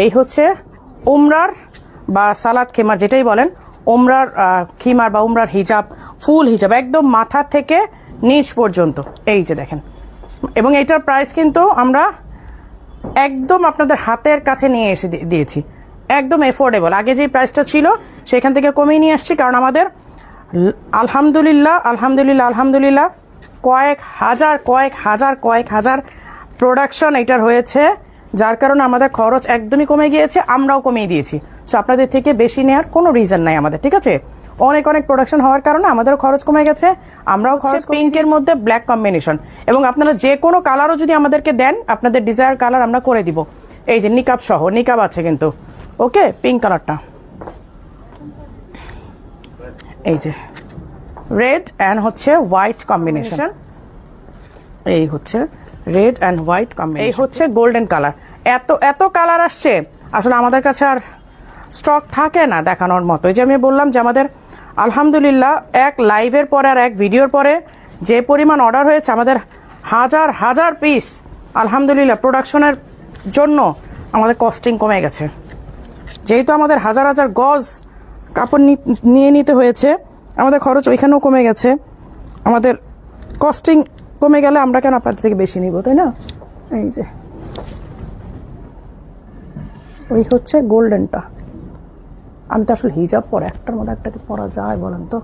এই হচ্ছে উমরার বা সালাদ খিমার যেটাই বলেন, উমরার খিমার বা উমরার হিজাব, ফুল হিজাব একদম মাথা থেকে নিচ পর্যন্ত। এই যে দেখেন, এবং এটার প্রাইস কিন্তু আমরা একদম আপনাদের হাতের কাছে নিয়ে এসে দিয়েছি, একদম এফোর্ডেবল। আগে যে প্রাইসটা ছিল সেখান থেকে কমিয়ে নিয়ে আসছি, কারণ আমাদের আলহামদুলিল্লাহ আলহামদুলিল্লাহ আলহামদুলিল্লাহ কয়েক হাজার প্রোডাকশন এটার হয়েছে, যার কারণে আমাদের খরচ একদমই কমে গিয়েছে, আমরাও কমিয়ে দিয়েছি। সো আপনাদের থেকে বেশি নেওয়ার কোনো রিজন নাই আমাদের, ঠিক আছে? অনেক প্রোডাকশন হওয়ার কারণে আমাদেরও খরচ কমে গেছে, আমরাও খরচ। পিঙ্কের মধ্যে ব্ল্যাক কম্বিনেশন, এবং আপনারা যে কোনো কালারও যদি আমাদেরকে দেন, আপনাদের ডিজায়ার কালার আমরা করে দিব। এই যে নিকাব সহ, নিকাব আছে কিন্তু, ওকে? পিঙ্ক কালারটা, এই যে রেড অ্যান্ড হচ্ছে হোয়াইট কম্বিনেশন, এই হচ্ছে রেড অ্যান্ড হোয়াইট কম্বিনেশন, এই হচ্ছে গোল্ডেন কালার। এত কালার আসছে, আসলে আমাদের কাছে আর স্টক থাকে না দেখানোর মতো। এই যে আমি বললাম যে আমাদের আলহামদুলিল্লাহ এক লাইভের পরে আর এক ভিডিওর পরে যে পরিমাণ অর্ডার হয়েছে, আমাদের হাজার পিস আলহামদুলিল্লাহ প্রোডাকশনের জন্য আমাদের কস্টিং কমে গেছে। যেহেতু আমাদের হাজার গজ কাপড় নিয়ে নিতে হয়েছে, আমাদের খরচ ওইখানেও কমে গেছে। আমাদের কস্টিং কমে গেলে আমরা কেন আপনাদের থেকে বেশি নিব, তাই না? এই যে ওই হচ্ছে গোল্ডেনটা। আমি তো আসলে হিজাব পরে একটার মধ্যে একটাকে পরা যায় বলেন তো?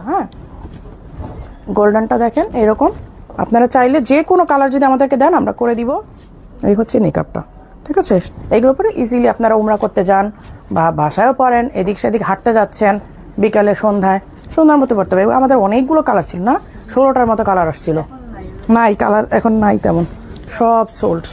হ্যাঁ, গোল্ডেনটা দেখেন এরকম। আপনারা চাইলে যে কোনো কালার যদি আমাদেরকে দেন আমরা করে দিব। এই হচ্ছে নিকাবটা, ঠিক আছে? এইগুলোর পরে ইজিলি আপনারা উমরা করতে যান বা বাসায়ও পরেন, এদিক সেদিক হাঁটতে যাচ্ছেন, বিকালে সন্ধ্যার মতো পড়তে হবে। আমাদের অনেকগুলো কালার ছিল না, 16টার মতো কালার আসছিল। নাই কালার এখন নাই তেমন, সব সোল্ড।